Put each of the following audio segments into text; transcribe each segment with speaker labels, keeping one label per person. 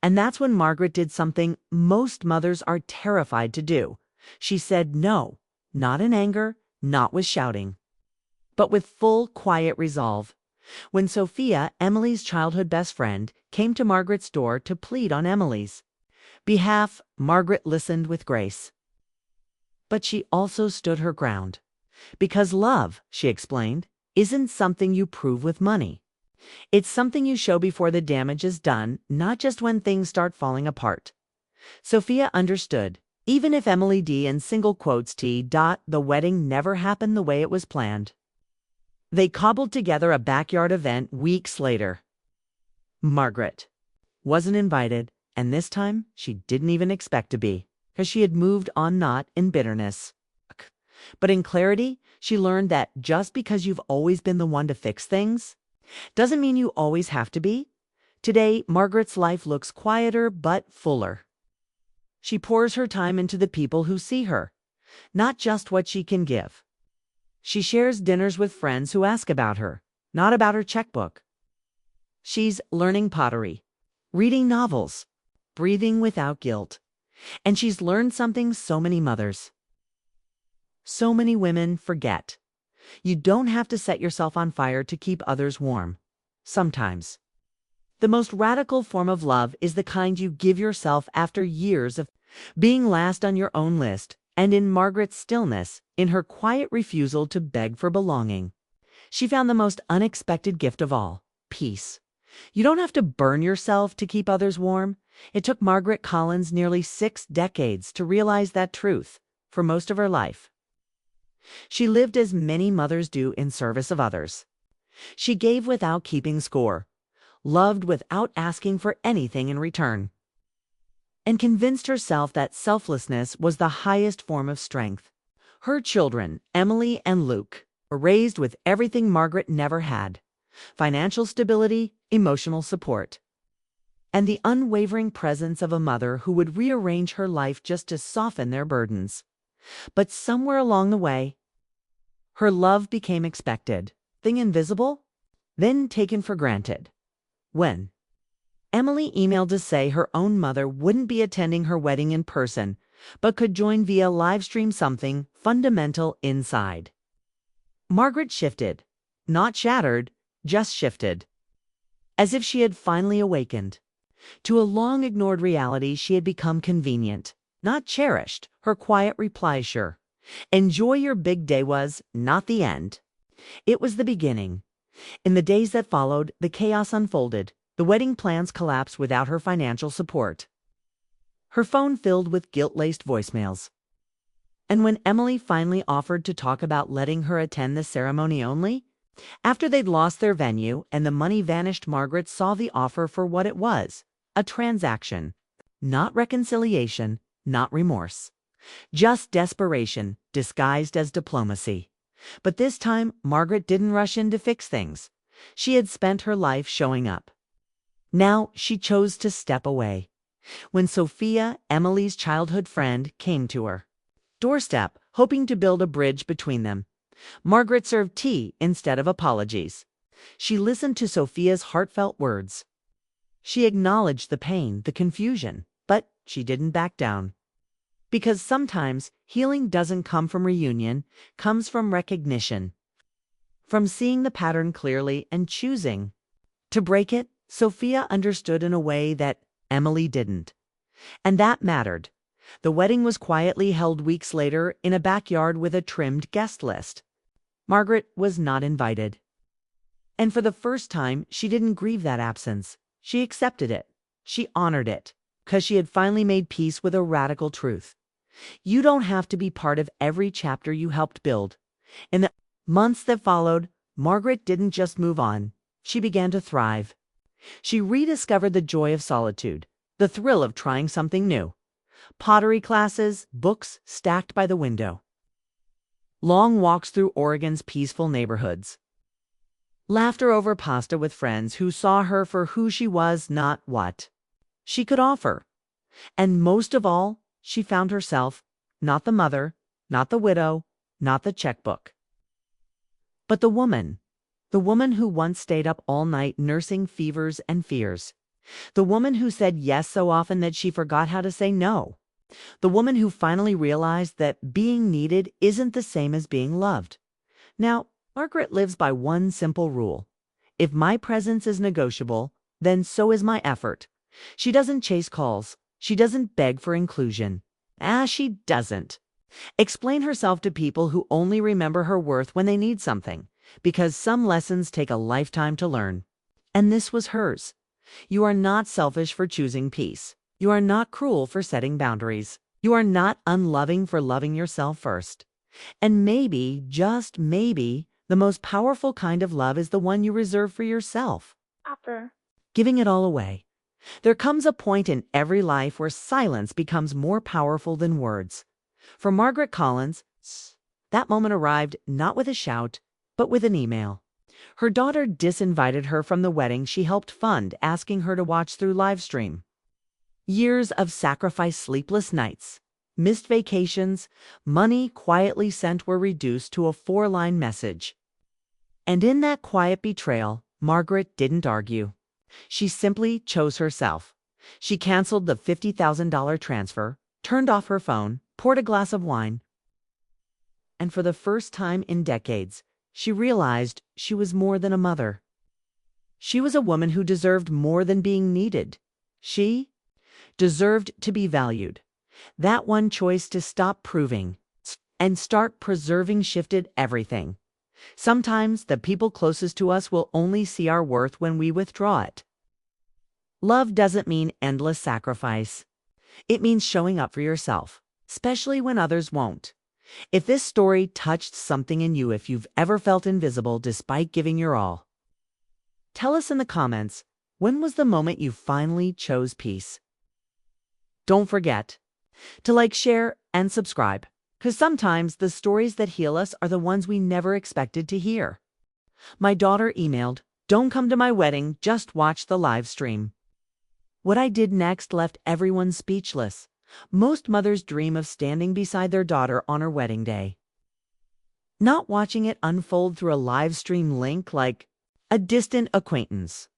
Speaker 1: And that's when Margaret did something most mothers are terrified to do. She said no, not in anger, not with shouting, but with full, quiet resolve. When Sophia, Emily's childhood best friend, came to Margaret's door to plead on Emily's behalf, Margaret listened with grace. But she also stood her ground. Because love, she explained, isn't something you prove with money. It's something you show before the damage is done, not just when things start falling apart. Sophia understood. Even if Emily D. in single quotes T. the wedding never happened the way it was planned. They cobbled together a backyard event weeks later. Margaret wasn't invited, and this time she didn't even expect to be, because she had moved on not in bitterness, but in clarity. She learned that just because you've always been the one to fix things, doesn't mean you always have to be. Today, Margaret's life looks quieter but fuller. She pours her time into the people who see her, not just what she can give. She shares dinners with friends who ask about her, not about her checkbook. She's learning pottery, reading novels, breathing without guilt. And she's learned something so many mothers, so many women forget. You don't have to set yourself on fire to keep others warm. Sometimes the most radical form of love is the kind you give yourself after years of being last on your own list. And in Margaret's stillness, in her quiet refusal to beg for belonging, she found the most unexpected gift of all: peace. You don't have to burn yourself to keep others warm. It took Margaret Collins nearly 6 decades to realize that truth. For most of her life, she lived as many mothers do, in service of others. She gave without keeping score, loved without asking for anything in return, and convinced herself that selflessness was the highest form of strength. Her children, Emily and Luke, were raised with everything Margaret never had: financial stability, emotional support, and the unwavering presence of a mother who would rearrange her life just to soften their burdens. But somewhere along the way, her love became expected, thing invisible, then taken for granted. When Emily emailed to say her own mother wouldn't be attending her wedding in person, but could join via live stream, something fundamental inside Margaret shifted. Not shattered, just shifted. As if she had finally awakened to a long-ignored reality. She had become convenient, not cherished. Her quiet reply, "Sure, enjoy your big day," was not the end. It was the beginning. In the days that followed, the chaos unfolded. The wedding plans collapsed without her financial support. Her phone filled with guilt-laced voicemails. And when Emily finally offered to talk about letting her attend the ceremony only, after they'd lost their venue and the money vanished, Margaret saw the offer for what it was: a transaction. Not reconciliation, not remorse. Just desperation, disguised as diplomacy. But this time, Margaret didn't rush in to fix things. She had spent her life showing up. Now she chose to step away. When Sophia, Emily's childhood friend, came to her doorstep, hoping to build a bridge between them, Margaret served tea instead of apologies. She listened to Sophia's heartfelt words. She acknowledged the pain, the confusion, but she didn't back down. Because sometimes healing doesn't come from reunion, comes from recognition. From seeing the pattern clearly and choosing to break it. Sophia understood in a way that Emily didn't. And that mattered. The wedding was quietly held weeks later in a backyard with a trimmed guest list. Margaret was not invited. And for the first time, she didn't grieve that absence. She accepted it. She honored it, because she had finally made peace with a radical truth. You don't have to be part of every chapter you helped build. In the months that followed, Margaret didn't just move on. She began to thrive. She rediscovered the joy of solitude, the thrill of trying something new. Pottery classes, books stacked by the window. Long walks through Oregon's peaceful neighborhoods. Laughter over pasta with friends who saw her for who she was, not what she could offer. And most of all, she found herself, not the mother, not the widow, not the checkbook, but the woman who once stayed up all night nursing fevers and fears. The woman who said yes so often that she forgot how to say no. The woman who finally realized that being needed isn't the same as being loved. Now, Margaret lives by one simple rule. If my presence is negotiable, then so is my effort. She doesn't chase calls. She doesn't beg for inclusion. She doesn't explain herself to people who only remember her worth when they need something, because some lessons take a lifetime to learn. And this was hers. You are not selfish for choosing peace. You are not cruel for setting boundaries. You are not unloving for loving yourself first. And maybe, just maybe, the most powerful kind of love is the one you reserve for yourself. Giving it all away. There comes a point in every life where silence becomes more powerful than words. For Margaret Collins, that moment arrived not with a shout, but with an email. Her daughter disinvited her from the wedding she helped fund, asking her to watch through livestream. Years of sacrifice, sleepless nights, missed vacations, money quietly sent were reduced to a 4-line message. And in that quiet betrayal, Margaret didn't argue. She simply chose herself. She canceled the $50,000 transfer, turned off her phone, poured a glass of wine. And for the first time in decades, she realized she was more than a mother. She was a woman who deserved more than being needed. She deserved to be valued. That one choice to stop proving and start preserving shifted everything. Sometimes the people closest to us will only see our worth when we withdraw it. Love doesn't mean endless sacrifice. It means showing up for yourself, especially when others won't. If this story touched something in you, if you've ever felt invisible despite giving your all, tell us in the comments, when was the moment you finally chose peace? Don't forget to like, share, and subscribe, because sometimes the stories that heal us are the ones we never expected to hear. My daughter emailed, "Don't come to my wedding, just watch the live stream." What I did next left everyone speechless. Most mothers dream of standing beside their daughter on her wedding day, not watching it unfold through a live stream link like a distant acquaintance.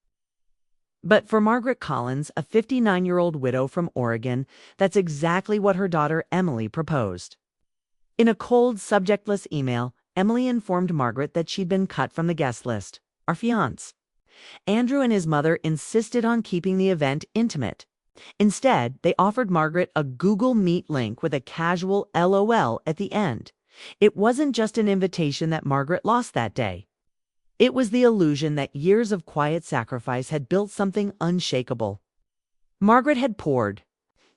Speaker 1: But for Margaret Collins, a 59-year-old widow from Oregon, that's exactly what her daughter Emily proposed. In a cold, subjectless email, Emily informed Margaret that she'd been cut from the guest list. Our fiancé, Andrew, and his mother insisted on keeping the event intimate. Instead, they offered Margaret a Google Meet link with a casual LOL at the end. It wasn't just an invitation that Margaret lost that day. It was the illusion that years of quiet sacrifice had built something unshakable. Margaret had poured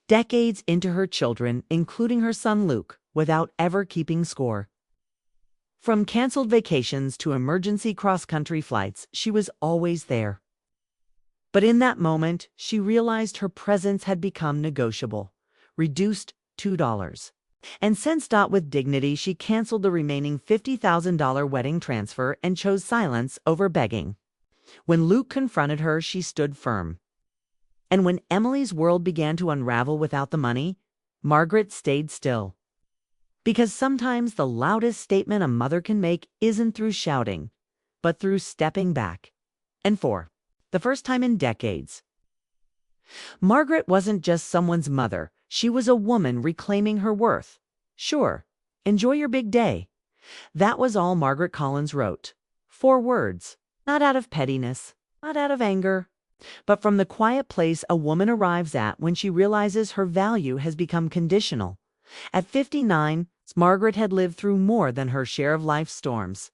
Speaker 1: decades into her children, including her son Luke, without ever keeping score. From canceled vacations to emergency cross-country flights, she was always there. But in that moment, she realized her presence had become negotiable, reduced $2. And sensed not with dignity, she canceled the remaining $50,000 wedding transfer and chose silence over begging. When Luke confronted her, she stood firm. And when Emily's world began to unravel without the money, Margaret stayed still. Because sometimes the loudest statement a mother can make isn't through shouting, but through stepping back. And for the first time in decades, Margaret wasn't just someone's mother. She was a woman reclaiming her worth. Sure, enjoy your big day. That was all Margaret Collins wrote. 4 words, not out of pettiness, not out of anger, but from the quiet place a woman arrives at when she realizes her value has become conditional. At 59, Margaret had lived through more than her share of life's storms.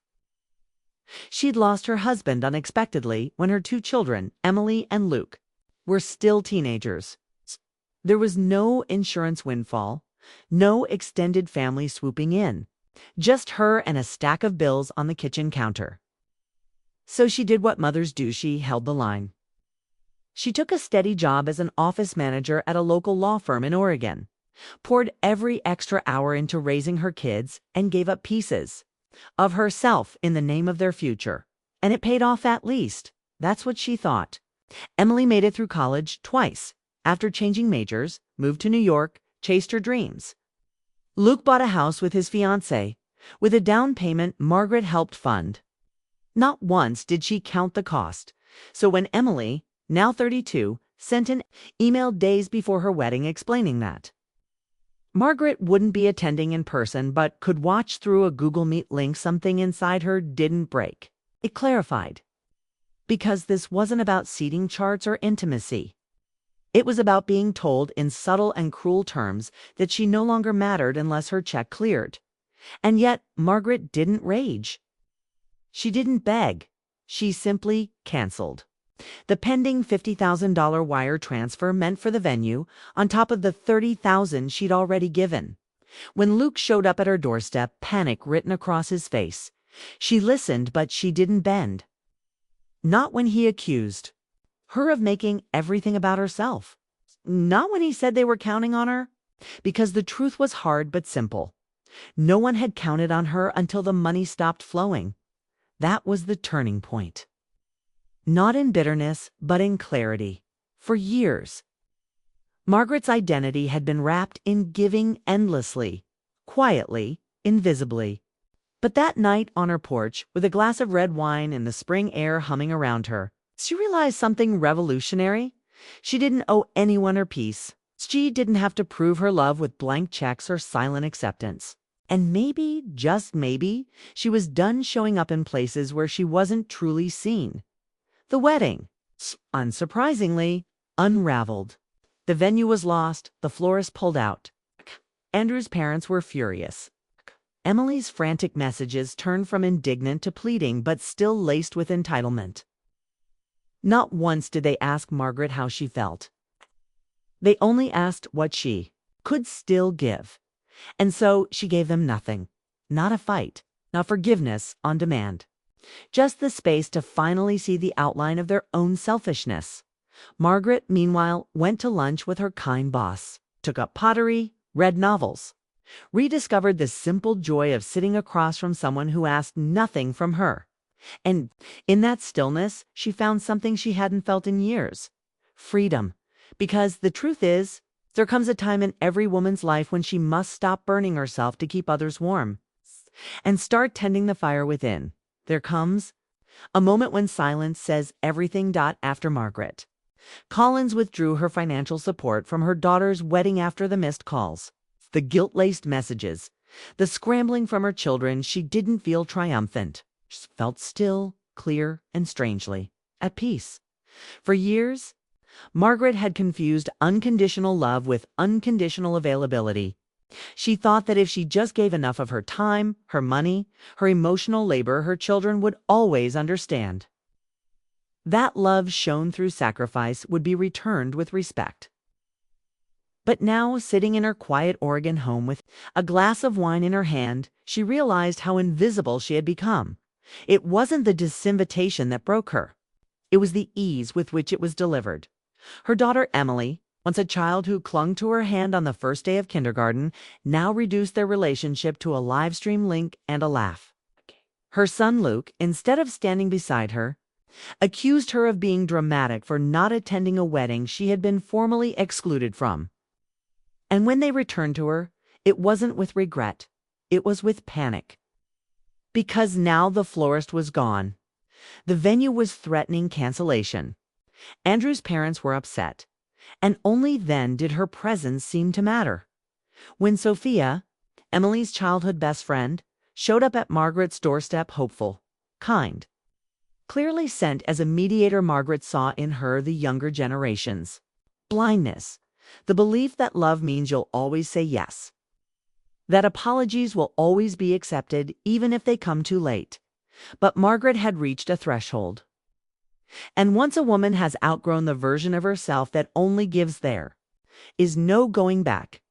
Speaker 1: She'd lost her husband unexpectedly when her 2 children, Emily and Luke, were still teenagers. There was no insurance windfall, no extended family swooping in, just her and a stack of bills on the kitchen counter. So she did what mothers do. She held the line. She took a steady job as an office manager at a local law firm in Oregon, poured every extra hour into raising her kids, and gave up pieces of herself in the name of their future. And it paid off, at least. That's what she thought. Emily made it through college twice. After changing majors, moved to New York, chased her dreams. Luke bought a house with his fiancée, with a down payment Margaret helped fund. Not once did she count the cost. So when Emily, now 32, sent an email days before her wedding explaining that Margaret wouldn't be attending in person but could watch through a Google Meet link. Something inside her didn't break. It clarified. Because this wasn't about seating charts or intimacy. It was about being told in subtle and cruel terms that she no longer mattered unless her check cleared. And yet, Margaret didn't rage. She didn't beg. She simply canceled. The pending $50,000 wire transfer meant for the venue, on top of the $30,000 she'd already given. When Luke showed up at her doorstep, panic written across his face, she listened, but she didn't bend. Not when he accused her of making everything about herself. Not when he said they were counting on her. Because the truth was hard but simple. No one had counted on her until the money stopped flowing. That was the turning point. Not in bitterness, but in clarity. For years, Margaret's identity had been wrapped in giving endlessly, quietly, invisibly. But that night on her porch, with a glass of red wine and the spring air humming around her, she realized something revolutionary. She didn't owe anyone her peace. She didn't have to prove her love with blank checks or silent acceptance. And maybe, just maybe, she was done showing up in places where she wasn't truly seen. The wedding, unsurprisingly, unraveled. The venue was lost, the florist pulled out. Andrew's parents were furious. Emily's frantic messages turned from indignant to pleading, but still laced with entitlement. Not once did they ask Margaret how she felt. They only asked what she could still give. And so she gave them nothing. Not a fight, not forgiveness on demand. Just the space to finally see the outline of their own selfishness. Margaret, meanwhile, went to lunch with her kind boss, took up pottery, read novels, rediscovered the simple joy of sitting across from someone who asked nothing from her. And in that stillness, she found something she hadn't felt in years. Freedom. Because the truth is, there comes a time in every woman's life when she must stop burning herself to keep others warm and start tending the fire within. There comes a moment when silence says everything. After Margaret Collins withdrew her financial support from her daughter's wedding after the missed calls, the guilt-laced messages, the scrambling from her children, she didn't feel triumphant. She felt still, clear, and strangely at peace. For years, Margaret had confused unconditional love with unconditional availability. She thought that if she just gave enough of her time, her money, her emotional labor, her children would always understand. That love shown through sacrifice would be returned with respect. But now, sitting in her quiet Oregon home with a glass of wine in her hand, she realized how invisible she had become. It wasn't the disinvitation that broke her. It was the ease with which it was delivered. Her daughter Emily, once a child who clung to her hand on the first day of kindergarten, now reduced their relationship to a live stream link and a laugh. Her son Luke, instead of standing beside her, accused her of being dramatic for not attending a wedding she had been formally excluded from. And when they returned to her, it wasn't with regret, it was with panic. Because now the florist was gone. The venue was threatening cancellation. Andrew's parents were upset. And only then did her presence seem to matter. When Sophia, Emily's childhood best friend, showed up at Margaret's doorstep, hopeful, kind, clearly sent as a mediator, Margaret saw in her the younger generations. Blindness, the belief that love means you'll always say yes, that apologies will always be accepted even if they come too late. But Margaret had reached a threshold. And once a woman has outgrown the version of herself that only gives, there is no going back.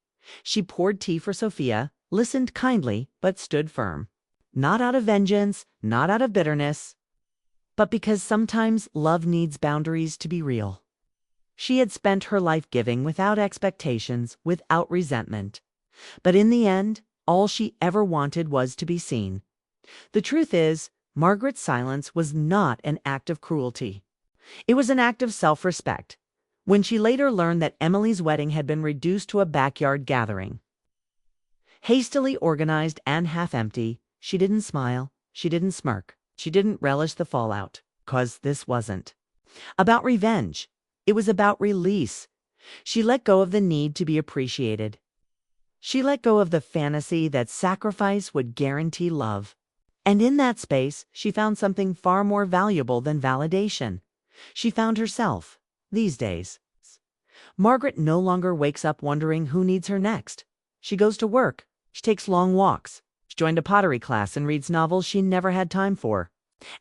Speaker 1: She poured tea for Sophia, listened kindly, but stood firm. Not out of vengeance, not out of bitterness, but because sometimes love needs boundaries to be real. She had spent her life giving without expectations, without resentment. But in the end, all she ever wanted was to be seen. The truth is, Margaret's silence was not an act of cruelty. It was an act of self-respect. When she later learned that Emily's wedding had been reduced to a backyard gathering, hastily organized and half-empty, she didn't smile, she didn't smirk, she didn't relish the fallout, 'cause this wasn't about revenge. It was about release. She let go of the need to be appreciated. She let go of the fantasy that sacrifice would guarantee love. And in that space, she found something far more valuable than validation. She found herself. These days, Margaret no longer wakes up wondering who needs her next. She goes to work. She takes long walks. She joined a pottery class and reads novels she never had time for.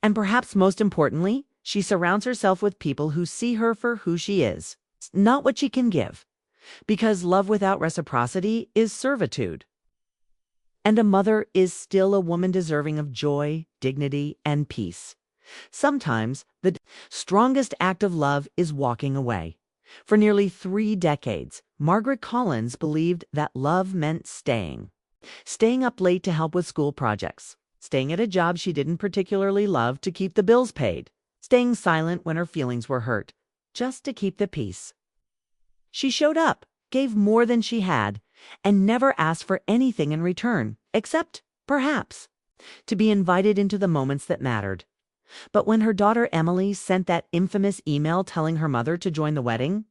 Speaker 1: And perhaps most importantly, she surrounds herself with people who see her for who she is, not what she can give. Because love without reciprocity is servitude. And a mother is still a woman deserving of joy, dignity, and peace. Sometimes the strongest act of love is walking away. For nearly 3 decades, Margaret Collins believed that love meant staying. Staying up late to help with school projects. Staying at a job she didn't particularly love to keep the bills paid. Staying silent when her feelings were hurt, just to keep the peace. She showed up, gave more than she had, and never asked for anything in return, except, perhaps, to be invited into the moments that mattered. But when her daughter Emily sent that infamous email telling her mother to join the wedding,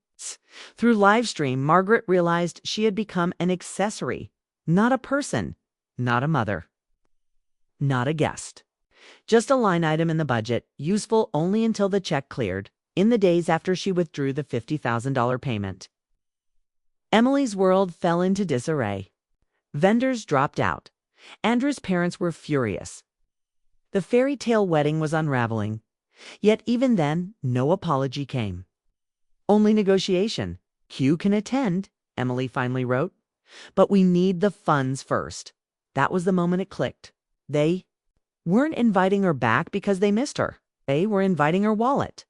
Speaker 1: through livestream, Margaret realized she had become an accessory, not a person, not a mother, not a guest. Just a line item in the budget, useful only until the check cleared, in the days after she withdrew the $50,000 payment. Emily's world fell into disarray. Vendors dropped out. Andrew's parents were furious. The fairy tale wedding was unraveling. Yet even then, no apology came. Only negotiation. "Q can attend," Emily finally wrote. "But we need the funds first." That was the moment it clicked. They weren't inviting her back because they missed her. They were inviting her wallet.